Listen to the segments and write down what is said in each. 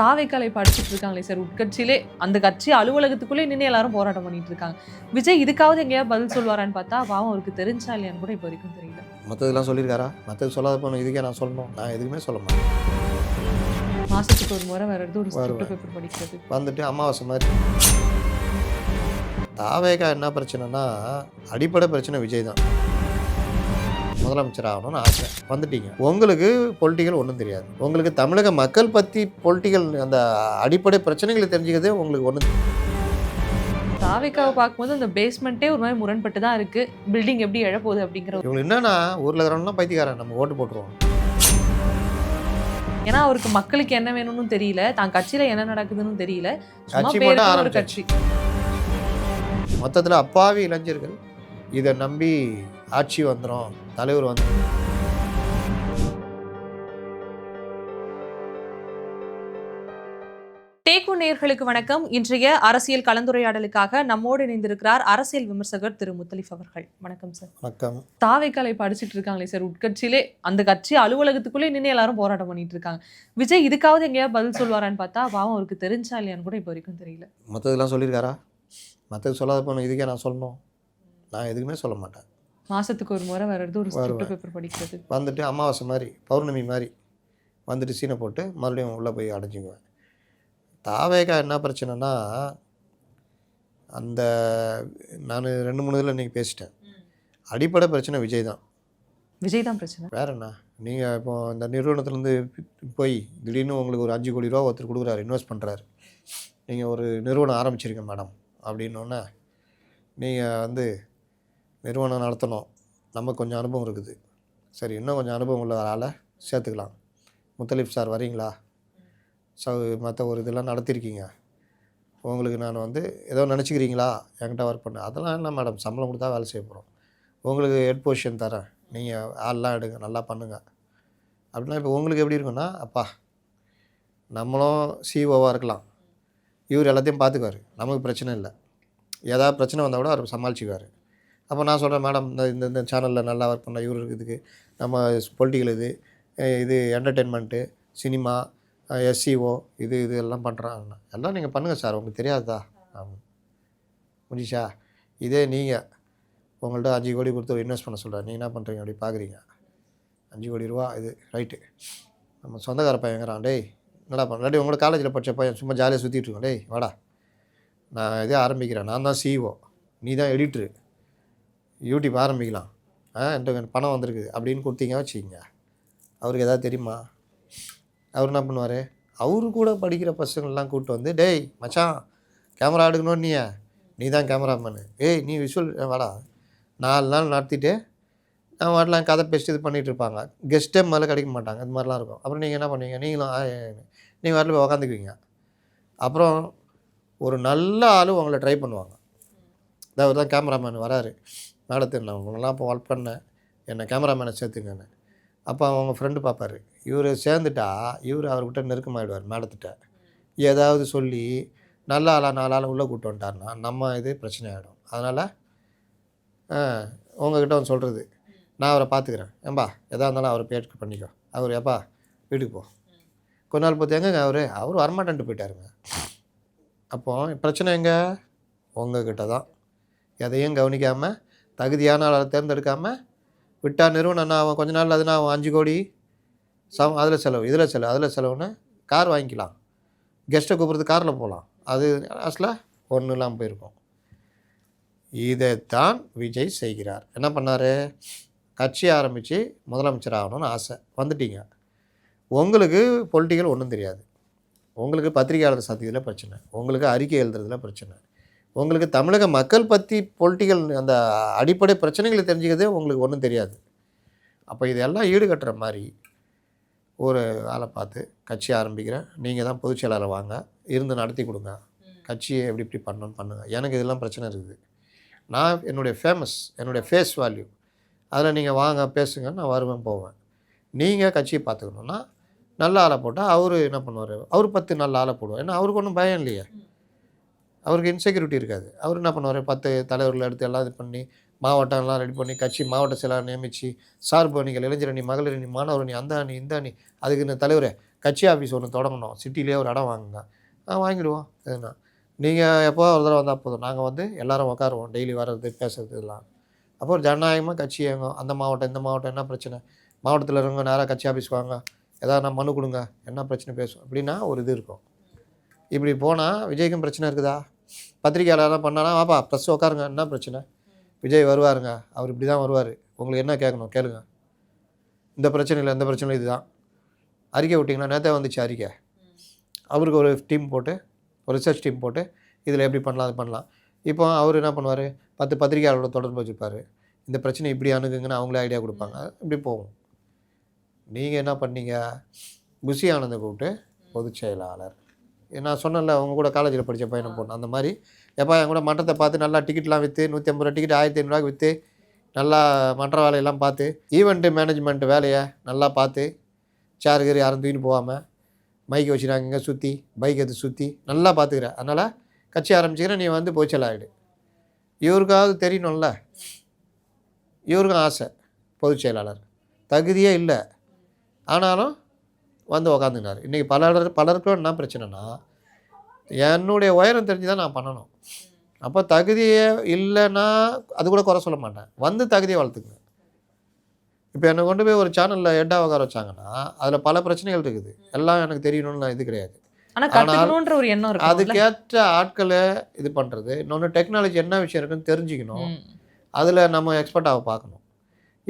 தாவேக்கால இப்ப அடிச்சிட்டு இருக்காங்களே சார் உட்கட்சியிலே அந்த கட்சி அலுவலகத்துக்குள்ளே நின்று எல்லாரும் போராட்டம் பண்ணிட்டு இருக்காங்க. விஜய் இதுக்காவது எங்கேயாவது பதில் சொல்வாரான்னு பார்த்தா பாவம் அவருக்கு தெரிஞ்சா இல்லையான்னு கூட இப்போ வரைக்கும் தெரியல. மற்றதெல்லாம் சொல்லியிருக்காரா? மற்றது சொல்லாத போன இதுக்கே நான் சொல்லணும்? நான் எதுவுமே சொல்ல மாட்டேன். மாசத்துக்கு ஒரு முறை வர்றது ஒரு ஸ்கிரிப்ட் வருவேன். பேப்பர் படிக்கிறது. வந்துட்டு அமாவாசை மாதிரி. தாவேகா என்ன பிரச்சனைனா அடிப்படை பிரச்சனை விஜய் தான். முதலமைச்சர் ஆகணும்னு ஆசை, வந்துட்டீங்க. உங்களுக்கு பொலிட்டிக்கல் ஒன்றும் தெரியாது. உங்களுக்கு தமிழக மக்கள் பற்றி பொலிட்டிக்கல் அந்த அடிப்படை பிரச்சனைகளை தெரிஞ்சுக்கிறதே உங்களுக்கு ஒன்றும். தாவேக்காவை பார்க்கும்போது அந்த பேஸ்மெண்ட்டே ஒரு மாதிரி முரண்பட்டு தான் இருக்கு. பில்டிங் எப்படி எழப்போகுது அப்படிங்கிற இவங்களுக்கு என்னன்னா ஊரில் இருக்கிறவங்களாம் பைத்தியக்காரன், நம்ம ஓட்டு போட்டுருவோம். ஏன்னா அவருக்கு மக்களுக்கு என்ன வேணும்னு தெரியல, தான் கட்சியில என்ன நடக்குதுன்னு தெரியல. சும்மா கட்சி பேருக்கு போட்டா ஒரு கட்சி. மொத்தத்தில் அப்பாவி இளைஞர்கள் இதை நம்பி ஆட்சி வந்துடும், தலைவர் வந்துடும். டேக்கு நேயர்களுக்கு வணக்கம். இன்றைய அரசியல் கலந்துரையாடலுக்காக நம்மோடு இணைந்திருக்கிறார் அரசியல் விமர்சகர் திரு முத்தலிஃப் அவர்கள். வணக்கம் சார். வணக்கம். தாவேக்கால இப்ப அடிச்சிட்டு இருக்காங்களே சார் உட்கட்சியிலே அந்த கட்சி அலுவலகத்துக்குள்ளே நின்று எல்லாரும் போராட்டம் பண்ணிட்டு இருக்காங்க. விஜய் இதுக்காவது எங்கேயாவது பதில் சொல்வாரான்னு பார்த்தா பாவம் அவருக்கு தெரிஞ்சா இல்லையான்னு கூட இப்போ வரைக்கும் தெரியல. மற்றதெல்லாம் சொல்லியிருக்காரா? மற்றது சொல்லாத போன இதுக்கே நான் சொல்லணும்? நான் எதுவுமே சொல்ல மாட்டேன். மாசத்துக்கு ஒரு முறை வர்றது ஒரு ஸ்கிரிப்ட் வருவேன். பேப்பர் படிக்கிறது. வந்துட்டு அமாவாசை மாதிரி, பௌர்ணமி மாதிரி வந்துட்டு சீனை போட்டு மறுபடியும் உள்ளே போய் அடைஞ்சிக்குவேன். தாவேகா என்ன பிரச்சனைனா அந்த நான் 2-3 இதில் இன்றைக்கி பேசிட்டேன். அடிப்படை பிரச்சனை விஜய் தான். விஜய் தான் பிரச்சனை. வேற என்ன? நீங்கள் இப்போ இந்த நிறுவனத்துலேருந்து போய் திடீர்னு உங்களுக்கு ஒரு 5 கோடி ரூபா ஒருத்தர் கொடுக்குறாரு, இன்வெஸ்ட் பண்ணுறாரு. நீங்கள் ஒரு நிறுவனம் ஆரம்பிச்சிருங்க மேடம் அப்படின்னோடனே நீங்கள் நிறுவனம் நடத்தணும், நமக்கு கொஞ்சம் அனுபவம் இருக்குது, சரி இன்னும் கொஞ்சம் அனுபவம் உள்ள ஆளை சேர்த்துக்கலாம், முத்தலிஃப் சார் வரீங்களா, மற்ற ஒரு இதெல்லாம் நடத்திருக்கீங்க, உங்களுக்கு நான் ஏதோ நினச்சிக்கிறீங்களா என்கிட்ட ஒர்க் பண்ண, அதெல்லாம் என்ன மேடம், சம்பளம் கொடுத்தா வேலை செய்ய போகிறோம், உங்களுக்கு ஹெட் பொசிஷன் தரேன், நீங்கள் ஆள்லாம் எடுங்க, நல்லா பண்ணுங்கள் அப்படின்னா. இப்போ உங்களுக்கு எப்படி இருக்குன்னா, அப்பா நம்மளும் சிஓவாக இருக்கலாம், இவர் எல்லாத்தையும் பார்த்துக்குவார், நமக்கு பிரச்சனை இல்லை, ஏதாவது பிரச்சனை வந்தால் கூட அவர் சமாளிச்சுக்குவார். அப்போ நான் சொல்கிறேன், மேடம் இந்த இந்த சேனலில் நல்லா ஒர்க் பண்ண இவர் இருக்குதுக்கு, நம்ம பொலிட்டிக்கல் இது என்டர்டெயின்மெண்ட்டு, சினிமா, எஸ்சிஓ இது எல்லாம் பண்ணுறாங்க, எல்லாம் நீங்கள் பண்ணுங்கள் சார், உங்களுக்கு தெரியாதா? ஆமாம் முடிச்சா. இதே நீங்கள் உங்கள்கிட்ட 5 கோடி கொடுத்து இன்வெஸ்ட் பண்ண சொல்கிறேன், நீங்கள் என்ன பண்ணுறீங்க அப்படி பார்க்குறீங்க, 5 கோடி ரூபா இது ரைட்டு, நம்ம சொந்தக்கார பையங்கிறான், டேய் என்னடா பண்ண, இல்லாட்டி உங்களோட காலேஜில் படித்த பையன் சும்மா ஜாலியாக சுற்றிட்டு இருக்கோம், டேய் வாடா நான் இதே ஆரம்பிக்கிறேன், நான் தான் சிஇஓ, நீ தான் எடிட்ரு, யூடியூப் ஆரம்பிக்கலாம், என்கிட்ட பணம் வந்திருக்குது அப்படின்னு கொடுத்தீங்க வச்சுக்கிங்க, அவருக்கு எதாவது தெரியுமா? அவர் என்ன பண்ணுவார், அவரு கூட படிக்கிற பசங்கள்லாம் கூப்பிட்டு டேய் மச்சான் கேமரா எடுக்கணும், நீ தான் கேமராமேனு, நீ விஷுவல் வாடா, 4 நாள் நடத்திட்டு நான் வாடலாம் கதை பேசிட்டு இது பண்ணிகிட்டு இருப்பாங்க, கெஸ்ட்டே மேலே கிடைக்க மாட்டாங்க, இது மாதிரிலாம் இருக்கும். அப்புறம் நீங்கள் என்ன பண்ணுவீங்க, நீங்கள் வாட்டில் போய் உக்காந்துக்குவீங்க. அப்புறம் ஒரு நல்ல ஆள் உங்களை ட்ரை பண்ணுவாங்க, அவர் தான் கேமராமேன் வராரு மேடத்து, நான் உங்களெல்லாம் இப்போ ஒர்க் பண்ணேன், என்னை கேமராமேனை சேர்த்துங்கன்னு. அப்போ அவங்க ஃப்ரெண்டு பார்ப்பார், இவர் சேர்ந்துட்டா இவர் அவர்கிட்ட நெருக்கமாகிடுவார் மேடத்திட்ட, ஏதாவது சொல்லி நல்ல ஆளாக 4 ஆள் உள்ளே கூப்பிட்டு வந்துட்டார்னா நம்ம இது பிரச்சனை ஆகிடும். அதனால் உங்ககிட்ட சொல்கிறது, நான் அவரை பார்த்துக்கிறேன், ஏன்பா எதாக இருந்தாலும் அவரை பேட் பண்ணிக்கோ, அவர் ஏப்பா வீட்டுக்கு போ, கொஞ்ச நாள் பார்த்து எங்கேங்க அவர் வரமாட்டேன்ட்டு போயிட்டாருங்க. அப்போது பிரச்சனை எங்கே? உங்ககிட்ட தான். எதையும் கவனிக்காமல் தகுதியான ஆளை தேர்ந்தெடுக்காமல் விட்டால் நிறுவனம் என்ன ஆகும், கொஞ்ச நாள் அதுனா 5 கோடி அதில் செலவு, இதில் செலவு, அதில் செலவுன்னு கார் வாங்கிக்கலாம், கெஸ்ட்டை கூப்பிட்றது காரில் போகலாம், அது லாஸ்ட்டில் ஒன்றும் இல்லாமல் போயிருக்கும். இதைத்தான் விஜய் செய்கிறார். என்ன பண்ணார், கட்சி ஆரம்பித்து முதலமைச்சர் ஆகணும்னு ஆசை, வந்துட்டீங்க. உங்களுக்கு பொலிட்டிக்கல் ஒன்றும் தெரியாது, உங்களுக்கு பத்திரிகையாளர் சந்திக்கிறதுல பிரச்சனை, உங்களுக்கு அறிக்கை எழுதுறதுல பிரச்சனை, உங்களுக்கு தமிழக மக்கள் பற்றி பொலிட்டிக்கல் அந்த அடிப்படை பிரச்சனைகளை தெரிஞ்சுக்கிறதே உங்களுக்கு ஒன்றும் தெரியாது. அப்போ இதெல்லாம் ஈடுகட்டுற மாதிரி ஒரு ஆளை பார்த்து கட்சி ஆரம்பிக்கிறேன், நீங்கள் தான் பொதுச் செயலாளர் வாங்க, இருந்து நடத்தி கொடுங்க, கட்சியை எப்படி பண்ணணும்னு பண்ணுங்கள், எனக்கு இதெல்லாம் பிரச்சனை இருக்குது, நான் என்னுடைய என்னுடைய ஃபேஸ் வேல்யூ அதில் நீங்கள் வாங்க பேசுங்க, நான் வருவேன் போவேன். நீங்கள் கட்சியை பார்த்துக்கணுன்னா நல்ல ஆளை போட்டால் அவர் என்ன பண்ணுவார், அவர் 10 நல்ல ஆளை போடுவார், ஏன்னா அவருக்கு ஒன்றும் பயம் இல்லையே, அவருக்கு இன்செக்யூரிட்டி இருக்காது. அவர் என்ன பண்ணுவார், 10 தலைவர்களை எடுத்து எல்லாம் இது பண்ணி மாவட்டம்லாம் ரெடி பண்ணி கட்சி மாவட்ட செயலாளர் நியமித்து சார்பு அணிகள், இளைஞர் அணி, மகளிர் அணி, மாணவர் அணி, அந்த அணி இந்த அணி, அதுக்கு இந்த தலைவரை கட்சி ஆஃபீஸ் ஒன்று தொடங்கணும், சிட்டிலேயே ஒரு இடம் வாங்குங்க. வாங்கிடுவோம். எதுனா நீங்கள் எப்போ ஒரு தடவை வந்தால் போதும், நாங்கள் வந்து எல்லோரும் உட்காருவோம், டெய்லி வர்றது பேசுறது இதெல்லாம். அப்போ ஒரு ஜனநாயகமாக கட்சி இயங்கும். அந்த மாவட்டம் இந்த மாவட்டம் என்ன பிரச்சனை, மாவட்டத்தில் இருக்கவங்க நேராக கட்சி ஆஃபீஸ் வாங்க, எதாவது நான் மனு கொடுங்க, என்ன பிரச்சனை பேசும் அப்படின்னா ஒரு இது இருக்கும். இப்படி போனால் விஜய்க்கும் பிரச்சனை இருக்குதா? பத்திரிக்கையாளர்லாம் பண்ணாலும் வாப்பா ப்ரெஸ் உட்காருங்க, என்ன பிரச்சனை, விஜய் வருவாருங்க, அவர் இப்படி தான் வருவார், உங்களுக்கு என்ன கேட்கணும் கேளுங்க, இந்த பிரச்சனை இல்லை இந்த பிரச்சனை இதுதான். அறிக்கை விட்டிங்களா? நேற்றே வந்துச்சு அறிக்கை. அவருக்கு ஒரு டீம் போட்டு, ஒரு ரிசர்ச் டீம் போட்டு இதில் எப்படி பண்ணலாம் அது பண்ணலாம். இப்போ அவர் என்ன பண்ணுவார், 10 பத்திரிகையாளரோட தொடர்பு வச்சுருப்பார், இந்த பிரச்சனை இப்படி அணுகுங்கன்னு அவங்களே ஐடியா கொடுப்பாங்க, இப்படி போகும். நீங்கள் என்ன பண்ணீங்க, புஷி ஆனந்தை கூப்பிட்டு பொதுச் செயலாளர், நான் சொன்னேன்ல அவங்க கூட காலேஜில் படித்த பையனை போடணும், அந்த மாதிரி எப்போ என் கூட மன்றத்தை பார்த்து நல்லா டிக்கெட்லாம் விற்று 150 ரூபா டிக்கெட் 1500 விற்று நல்லா மற்ற வேலையெல்லாம் பார்த்து ஈவெண்ட்டு மேனேஜ்மெண்ட் வேலையை நல்லா பார்த்து சேருகிற யாரும் தூக்கின்னு போகாமல் மைக்கை வச்சுனாங்க இங்கே சுற்றி பைக் எடுத்து சுற்றி நல்லா பார்த்துக்கிறேன், அதனால் கட்சி ஆரம்பிச்சுக்கிறேன், நீ வந்து போச்சல் ஆகிடு. இவருக்காவது தெரியணும்ல, இவருக்கும் ஆசை பொதுச் செயலாளர், தகுதியே இல்லை, ஆனாலும் வந்து உக்காந்துனார். இன்றைக்கி பலருக்கும் என்ன பிரச்சனைனா, என்னுடைய உயரம் தெரிஞ்சு தான் நான் பண்ணணும். அப்போ தகுதியே இல்லைன்னா அது கூட குறை சொல்ல மாட்டேன், வந்து தகுதியை வளர்த்துக்குங்க. இப்போ என்னை கொண்டு போய் ஒரு சேனலில் ஹெட்டாக உட்கார வச்சாங்கன்னா அதில் பல பிரச்சனைகள் இருக்குது, எல்லாம் எனக்கு தெரியணும்னு இது கிடையாது. ஆனால் ஒரு எண்ணம் இருக்கு, அதுக்கேற்ற ஆட்களை இது பண்ணுறது. இன்னொன்று டெக்னாலஜி என்ன விஷயம் இருக்குன்னு தெரிஞ்சுக்கணும், அதில் நம்ம எக்ஸ்பர்ட்டாக பார்க்கணும்.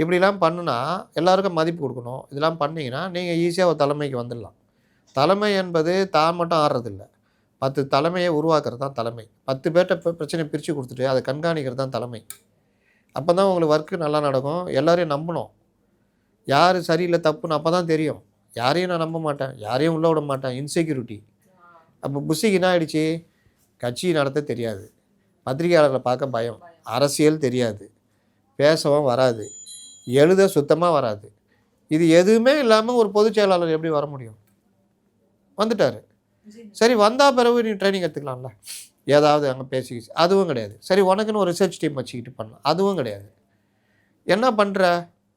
இப்படிலாம் பண்ணுனா எல்லாருக்கும் மதிப்பு கொடுக்கணும். இதெல்லாம் பண்ணிங்கன்னா நீங்கள் ஈஸியாக ஒரு தலைமைக்கு வந்துடலாம். தலைமை என்பது தான் மட்டும் ஆடுறதில்லை, 10 தலைமையை உருவாக்குறது தான் தலைமை. 10 பேர்கிட்ட பிரச்சனை பிரித்து கொடுத்துட்டு அதை கண்காணிக்கிறது தான் தலைமை. அப்போ தான் உங்களுக்கு ஒர்க்கு நல்லா நடக்கும். எல்லோரையும் நம்பணும், யார் சரியில்லை தப்புன்னு அப்போ தான் தெரியும். யாரையும் நான் நம்ப மாட்டேன், யாரையும் உள்ளே விட மாட்டேன், இன்செக்யூரிட்டி. அப்போ புஷிக்கு என்ன ஆகிடுச்சு, கட்சி நடத்த தெரியாது, பத்திரிகையாளர்களை பார்க்க பயம், அரசியல் தெரியாது, பேசவும் வராது, எழுத சுத்தமாக வராது. இது எதுவுமே இல்லாமல் ஒரு பொதுச் செயலாளர் எப்படி வர முடியும்? வந்துட்டார். சரி, வந்தால் பிறகு நீ ட்ரைனிங் எடுத்துக்கலாம்ல, ஏதாவது அங்கே பேசி, அதுவும் கிடையாது. சரி, உனக்குன்னு ஒரு ரிசர்ச் டீம் வச்சுக்கிட்டு பண்ணலாம், அதுவும் கிடையாது. என்ன பண்ணுற,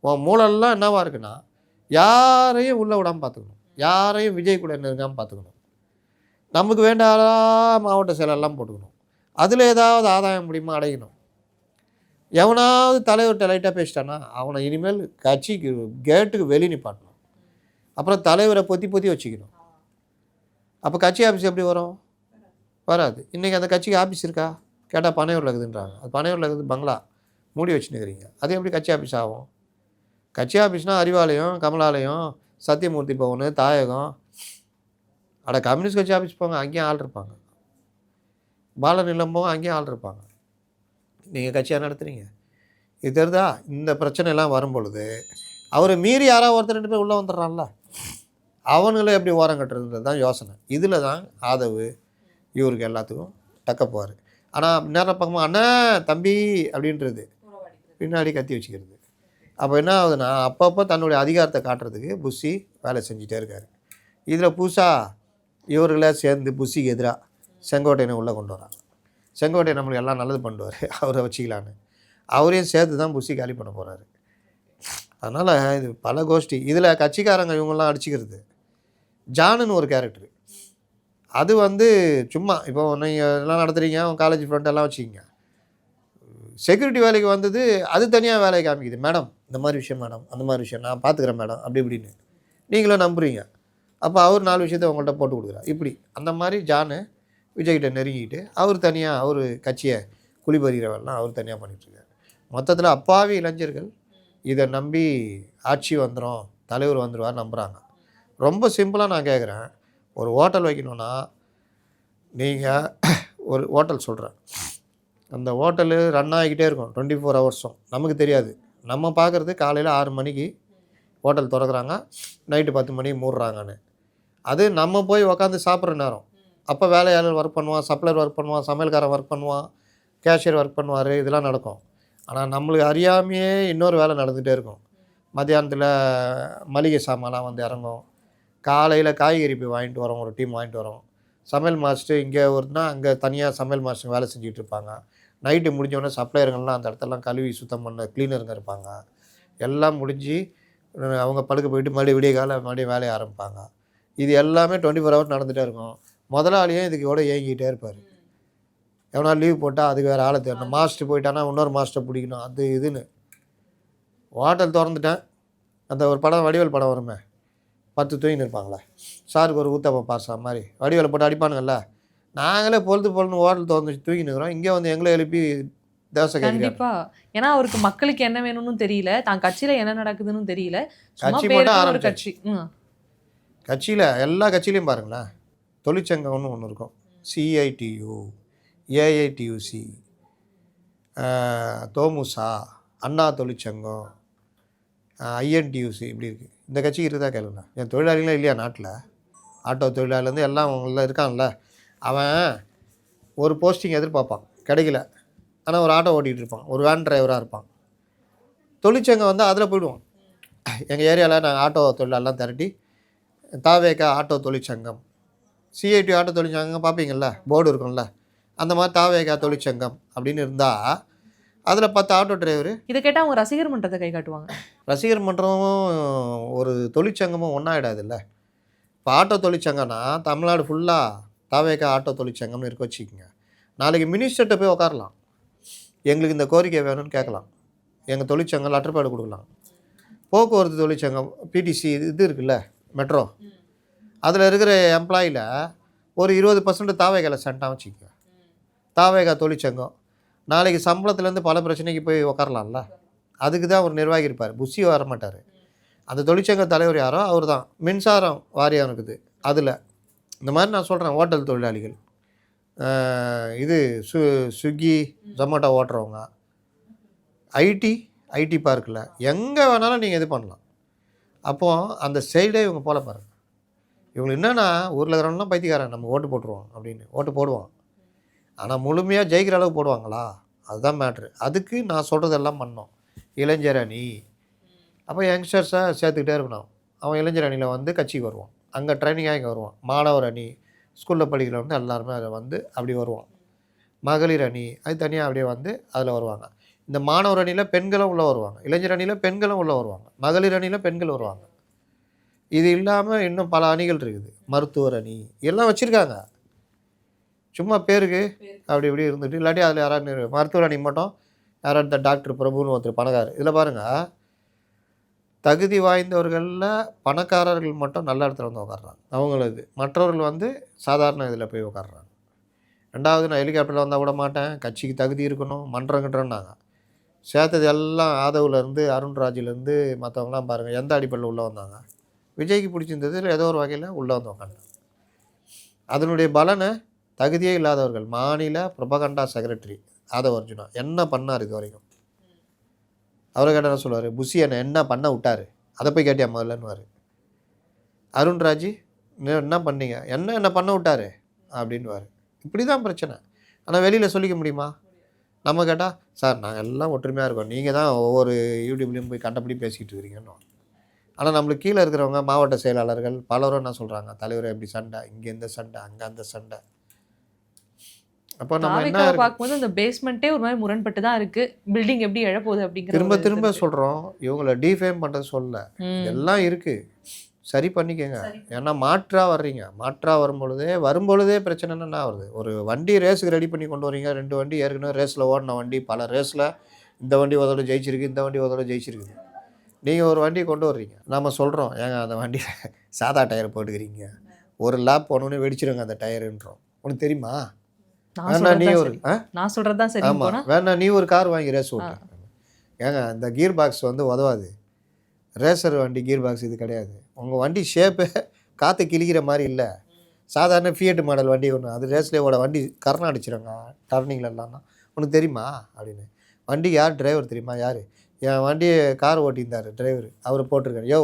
உன் மூலெல்லாம் என்னவா இருக்குன்னா, யாரையும் உள்ளே விடாமல் பார்த்துக்கணும், யாரையும் விஜய் கூட இருக்காமல் பார்த்துக்கணும், நமக்கு வேண்டாத மாவட்ட செயலெல்லாம் போட்டுக்கணும், அதில் ஏதாவது ஆதாயம் முடியுமா அடையணும். எவனாவது தலைவர்கிட்ட லைட்டாக பேசிட்டானா அவனை இனிமேல் கட்சிக்கு கேட்டுக்கு வெளியே நிப்பாட்டணும். அப்புறம் தலைவரை பொத்தி வச்சுக்கணும். அப்போ கட்சி ஆஃபீஸ் எப்படி வரும்? வராது. இன்றைக்கி அந்த கட்சிக்கு ஆஃபீஸ் இருக்கா கேட்டால் பனையூரில் இருக்குதுன்றாங்க. அது பனையூரில் இருக்குது, பங்களா மூடி வச்சுன்னுக்கிறீங்க, அது எப்படி கட்சி ஆஃபீஸ் ஆகும்? கட்சி ஆஃபீஸ்னால் அறிவாலயம், கமலாலயம், சத்தியமூர்த்தி பவன், தாயகம். கம்யூனிஸ்ட் கட்சி ஆஃபீஸ் போங்க, அங்கேயும் ஆள் இருப்பாங்க. பாலநிலம் போங்க, அங்கேயும் ஆள் இருப்பாங்க. நீங்கள் கட்சியாக நடத்துகிறீங்க. இது தெரிதா? இந்த பிரச்சனைலாம் வரும் பொழுது அவரை மீறி யாராவது ஒருத்தர் 2 பேர் உள்ளே வந்துடுறான்ல, அவங்கள எப்படி ஓரம் கட்டுறதுன்றது தான் யோசனை. இதில் தான் ஆதவு இவருக்கு எல்லாத்துக்கும் டக்கப்புவார். ஆனால் நேரம் பக்கமாக அண்ணா தம்பி அப்படின்றது பின்னாடி கத்தி வச்சுக்கிறது. அப்போ என்ன ஆகுதுன்னா, அப்பப்போ தன்னுடைய அதிகாரத்தை காட்டுறதுக்கு புஷி வேலை செஞ்சுட்டே இருக்கார். இதில் புதுசாக இவர்களே சேர்ந்து புஷிக்கு எதிராக செங்கோட்டையனை உள்ளே கொண்டு வராங்க. செங்கோட்டையன் நம்மளுக்கு எல்லாம் நல்லது பண்ணுவார், அவரை வச்சுக்கலான்னு அவரையும் சேர்த்து தான் புஷி காலி பண்ண போகிறாரு. அதனால் இது பல கோஷ்டி. இதில் கட்சிக்காரங்க இவங்கெல்லாம் அடிச்சுக்கிறது. ஜானுன்னு ஒரு கேரக்டரு, அது வந்து சும்மா இப்போ நீங்கள் எல்லாம் நடத்துகிறீங்க, உங்கள் காலேஜ் ஃப்ரெண்டெல்லாம் வச்சுக்கிங்க, செக்யூரிட்டி வேலைக்கு வந்தது அது தனியாக வேலையை காமிக்குது. மேடம் இந்த மாதிரி விஷயம், மேடம் அந்த மாதிரி விஷயம் நான் பார்த்துக்கிறேன் மேடம், அப்படி இப்படின்னு நீங்களும் நம்புறீங்க. அப்போ அவர் 4 விஷயத்தை உங்கள்கிட்ட போட்டு கொடுக்குறாரு. இப்படி அந்த மாதிரி ஜானு விஜய்கிட்ட நெருங்கிட்டு அவர் தனியாக அவர் கட்சியை குளிபறிகிறவெல்லாம் அவர் தனியாக பண்ணிகிட்ருக்காரு. மொத்தத்தில் அப்பாவி இளைஞர்கள் இதை நம்பி ஆட்சி வந்துடும், தலைவர் வந்துடுவார் நம்புகிறாங்க. ரொம்ப சிம்பிளாக நான் கேட்குறேன், ஒரு ஹோட்டல் வைக்கணுன்னா நீங்கள் ஒரு ஹோட்டல் சொல்கிறேன், அந்த ஹோட்டலு ரன் ஆகிக்கிட்டே இருக்கும் 24 ஹவர்ஸும். நமக்கு தெரியாது, நம்ம பார்க்குறது காலையில் 6 மணிக்கு ஹோட்டல் திறக்கிறாங்க, நைட்டு 10 மணிக்கு மூடுறாங்கன்னு. அது நம்ம போய் உக்காந்து சாப்பிட்ற நேரம். அப்போ வேலையாளர் ஒர்க் பண்ணுவான், சப்ளையர் ஒர்க் பண்ணுவான், சமையல்காரன் ஒர்க் பண்ணுவான், கேஷியர் ஒர்க் பண்ணுவார், இதெல்லாம் நடக்கும். ஆனால் நம்மளுக்கு அறியாமையே இன்னொரு வேலை நடந்துகிட்டே இருக்கும். மத்தியானத்தில் மளிகை சாமான்லாம் வந்து இறங்கும், காலையில் காய்கறி போய் வாங்கிட்டு வரோம், ஒரு டீம் வாங்கிட்டு வரோம், சமையல் மாஸ்டர் இங்கே ஒருனா அங்கே தனியாக சமையல் மாஸ்டர் வேலை செஞ்சுட்டு இருப்பாங்க. நைட்டு முடிஞ்சோடனே சப்ளையருங்கள்லாம் அந்த இடத்தெல்லாம் கழுவி சுத்தம் பண்ண க்ளீனருங்க இருப்பாங்க. எல்லாம் முடிஞ்சு அவங்க படுக்க போயிட்டு மறுபடியும் விடிய காலை மறுபடியும் வேலையை ஆரம்பிப்பாங்க. இது எல்லாமே 24 ஹவர்ஸ் நடந்துகிட்டே இருக்கும். முதலாளியும் இதுக்கு கூட ஏங்கிக்கிட்டே இருப்பார். எவனா லீவ் போட்டால் அதுக்கு வேறு ஆளை தேடணும். மாஸ்டர் போயிட்டானா இன்னொரு மாஸ்டர் பிடிக்கணும், அது இதுன்னு. ஹோட்டல் திறந்துட்டேன். அந்த ஒரு படம் வடிவேல் படம் வருமே, 10 தூங்கின்னு இருப்பாங்களே, சாருக்கு ஒரு ஊத்தப்பம் பாசா மாதிரி வடிவேலை போட்டு அடிப்பானுங்கல்ல. நாங்களே பொழுது ஹோட்டல் திறந்து தூங்கின்னு இருக்கிறோம், இங்கே வந்து எங்களை எழுப்பி தோசை கேட்குறீங்க. கண்டிப்பா. ஏன்னா அவருக்கு மக்களுக்கு என்ன வேணும்னு தெரியல, தான் கட்சியில என்ன நடக்குதுன்னு தெரியல. சும்மா கட்சி பேருக்கு மட்டும் ஒரு ஆரம்பிச்சாச்சு. கட்சி. கட்சியில் எல்லா கட்சியிலையும் பாருங்களேன், தொழிற்சங்கம்னு ஒன்று இருக்கும். சிஐடியு, ஏஐடியூசி, தோமுசா, அண்ணா தொழிற்சங்கம், ஐஎன்டியூசி, இப்படி இருக்குது. இந்த கட்சிக்கு இருக்குதா கேளுங்க. என் தொழிலாளிகளே இல்லையா நாட்டில்? ஆட்டோ தொழிலாளிலேருந்து எல்லாம் அவங்கள இருக்கான்ல. அவன் ஒரு போஸ்டிங் எதிர்பார்ப்பான், கிடைக்கல. ஆனால் ஒரு ஆட்டோ ஓட்டிகிட்டு இருப்பான், ஒரு வேன் டிரைவராக இருப்பான். தொழிற்சங்கம் வந்து அதில் போயிடுவோம். எங்கள் ஏரியாவில் நாங்கள் ஆட்டோ தொழிலாளெலாம் திரட்டி தாவேகா ஆட்டோ தொழிற்சங்கம், சிஐடி ஆட்டோ தொழிற்சங்கம் பார்ப்பீங்கள்ல, போர்டு இருக்கும்ல, அந்த மாதிரி தாவேகா தொழிற்சங்கம் அப்படின்னு இருந்தால் அதில் 10 ஆட்டோ டிரைவரு. இதை கேட்டால் அவங்க ரசிகர் மன்றத்தை கை காட்டுவாங்க. ரசிகர் மன்றமும் ஒரு தொழிற்சங்கமும் ஒன்றாயிடாதுல்ல. இப்போ ஆட்டோ தொழிற்சங்கம்னா தமிழ்நாடு ஃபுல்லாக தாவேகா ஆட்டோ தொழிற்சங்கம்னு இருக்க வச்சுக்கோங்க. நாளைக்கு மினிஸ்டர்கிட்ட போய் உட்காரலாம், எங்களுக்கு இந்த கோரிக்கை வேணும்னு கேட்கலாம், எங்கள் தொழிற்சங்கம் லெட்டர்பேடு கொடுக்கலாம். போக்குவரத்து தொழிற்சங்கம் பிடிசி இது இருக்குல்ல, மெட்ரோ, அதில் இருக்கிற எம்ப்ளாயில் ஒரு 20% தாவேகாவில் சென்ட்டாக வச்சுக்கோங்க. தாவேகா தொழிற்சங்கம் நாளைக்கு சம்பளத்துலேருந்து பல பிரச்சனைக்கு போய் உக்காரலாம்ல. அதுக்கு தான் ஒரு நிர்வாகி இருப்பார், புஷி வர மாட்டார். அந்த தொழிற்சங்க தலைவர் யாரோ அவர் தான். மின்சாரம் வாரியம் இருக்குது, அதில் இந்த மாதிரி நான் சொல்கிறேன். ஹோட்டல் தொழிலாளிகள், இது ஸ்விக்கி ஜொமேட்டோ ஓட்டுறவங்க, ஐடி பார்க்கில் எங்கே வேணாலும் நீங்கள் இது பண்ணலாம். அப்போது அந்த சைடே இவங்க போல பாருங்கள். இவங்களுக்கு என்னென்னா ஊரில் இருக்கிறவங்களாம் பைத்தியக்காரன், நம்ம ஓட்டு போட்டுருவோம் அப்படின்னு ஓட்டு போடுவோம். ஆனால் முழுமையாக ஜெயிக்கிற அளவுக்கு போடுவாங்களா? அதுதான் மேட்ரு. அதுக்கு நான் சொல்கிறதெல்லாம் பண்ணோம். இளைஞர் அணி, அப்போ யங்ஸ்டர்ஸை சேர்த்துக்கிட்டே இருக்கணும். அவன் இளைஞர் அணியில் வந்து கட்சிக்கு வருவான், அங்கே ட்ரைனிங்காக இங்கே வருவான். மாணவர் அணி, ஸ்கூலில் படிக்கிற வந்து எல்லாருமே அதை வந்து அப்படி வருவான். மகளிர் அணி அது தனியாக அப்படியே வந்து அதில் வருவாங்க. இந்த மாணவர் அணியில் பெண்களும் உள்ளே வருவாங்க, இளைஞர் அணியில் பெண்களும் உள்ளே வருவாங்க, மகளிர் அணியில் பெண்கள் வருவாங்க. இது இல்லாமல் இன்னும் பல அணிகள் இருக்குது. மருத்துவர் அணி எல்லாம் வச்சுருக்காங்க, சும்மா பேருக்கு அப்படி இப்படி இருந்துட்டு. இல்லாட்டி அதில் யாராவது மருத்துவர் அணி மட்டும் யாராவது இந்த டாக்டர் பிரபுன்னு ஒருத்தர் பணக்காரர். இதில் பாருங்கள், தகுதி வாய்ந்தவர்களில் பணக்காரர்கள் மட்டும் நல்ல இடத்துல வந்து உட்காடுறாங்க அவங்களது. மற்றவர்கள் வந்து சாதாரண இதில் போய் உட்காடுறாங்க. ரெண்டாவது, நான் ஹெலிகாப்டரில் வந்தால் விட மாட்டேன், கட்சிக்கு தகுதி இருக்கணும், மன்றங்கிட்டோன்னாங்க. சேர்த்தது எல்லாம் ஆதவ்லேருந்து அருண்ராஜிலேருந்து மற்றவங்களாம் பாருங்கள் எந்த அடிப்படையில் உள்ளே வந்தாங்க. விஜய்க்கு பிடிச்சிருந்தது இல்லை ஏதோ ஒரு வகையில் உள்ளே வந்து உட்காந்தாங்க. அதனுடைய பலனை தகுதியே இல்லாதவர்கள், மாநில ப்ரொபகண்டா செக்ரட்டரி ஆதவ் அர்ஜுனா என்ன பண்ணார் இது வரைக்கும்? அவரை கேட்ட என்ன சொல்லுவார்? புஷி என்ன பண்ண விட்டார், அதை போய் கேட்டியா முதல்லன்னுவார். அருண்ராஜ் என்ன பண்ணீங்க, என்ன பண்ண விட்டார் அப்படின்வார். இப்படி தான் பிரச்சனை. ஆனால் வெளியில் சொல்லிக்க முடியுமா? நம்ம கேட்டால் சார் நாங்கள் எல்லாம் ஒற்றுமையாக இருக்கோம், நீங்கள் தான் ஒவ்வொரு யூடியூப்லேயும் போய் கண்டபடி பேசிக்கிட்டு இருக்கிறீங்கன்னு. ஆனால் நம்மளுக்கு கீழே இருக்கிறவங்க மாவட்ட செயலாளர்கள் பலரும் என்ன சொல்கிறாங்க, தலைவர் எப்படி சண்டை, இங்கே இந்த சண்டை, அங்கே அந்த சண்டை. அப்போ நம்ம என்ன பார்க்கும்போது அந்த பேஸ்மெண்ட்டே ஒரு மாதிரி முரண்பட்டு தான் இருக்குது. பில்டிங் எப்படி எழப்போகுது அப்படிங்கிற திரும்ப சொல்கிறோம். இவங்களை டிஃபேம் பண்ணுறது சொல்ல, எல்லாம் இருக்குது, சரி பண்ணிக்கோங்க. ஏன்னா மாற்றாக வர்றீங்க, மாற்றாக வரும்பொழுதே பிரச்சனைன்னு என்ன வருது? ஒரு வண்டி ரேஸுக்கு ரெடி பண்ணி கொண்டு வரீங்க, 2 வண்டி ஏற்கனவே ரேஸில் ஓடின வண்டி, பல ரேஸில் இந்த வண்டி ஒரு தடவை ஜெயிச்சிருக்கு, இந்த வண்டி ஒரு தடவை ஜெயிச்சிருக்குது. நீங்கள் ஒரு வண்டியை கொண்டு வர்றீங்க, நம்ம சொல்கிறோம் ஏங்க அந்த வண்டியில் சாதா டயர் போட்டுக்கிறீங்க, ஒரு லேப் போனோடனே வெடிச்சிருங்க அந்த டயருன்றோம். உனக்கு தெரியுமா? வேணா நீ ஒரு நான் சொல்கிறது தான் சரி. ஆமாம், வேணா நீ ஒரு கார் வாங்கி ரேஸ் ஓட்டு. ஏங்க இந்த கியர் பாக்ஸ் வந்து உதவாது, ரேசர் வண்டி கியர் பாக்ஸ் இது கிடையாது. உங்கள் வண்டி ஷேப்பே காற்று கிழிக்கிற மாதிரி இல்லை. சாதாரண ஃபியட் மாடல் வண்டி ஒன்று, அது ரேஸ்லேயோட வண்டி கரணம் அடிச்சிடுங்க டர்னிங்லலாம். உனக்கு தெரியுமா அப்படின்னு? வண்டி யார் டிரைவர் தெரியுமா? யார்? என் வண்டியை கார் ஓட்டியிருந்தார் டிரைவர், அவர் போட்டிருக்காரு. யோ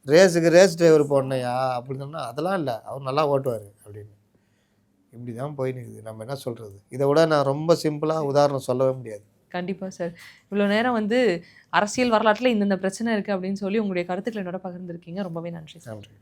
ரேஸுக்கு ரேஸ் டிரைவர் போடணையா அப்படின்னு சொன்னால் அதெல்லாம் இல்லை, அவர் நல்லா ஓட்டுவார் அப்படின்னு. இப்படி தான் போயின்னு இருக்குது. நம்ம என்ன சொல்கிறது? இதை விட நான் ரொம்ப சிம்பிளாக உதாரணம் சொல்லவே முடியாது. கண்டிப்பாக சார். இவ்வளோ நேரம் வந்து அரசியல் வரலாற்றில் இந்தந்த பிரச்சனை இருக்குது அப்படின்னு சொல்லி உங்களுடைய கருத்துக்களை என்னோட பகிர்ந்துருக்கீங்க. ரொம்பவே நன்றி சார். நன்றி.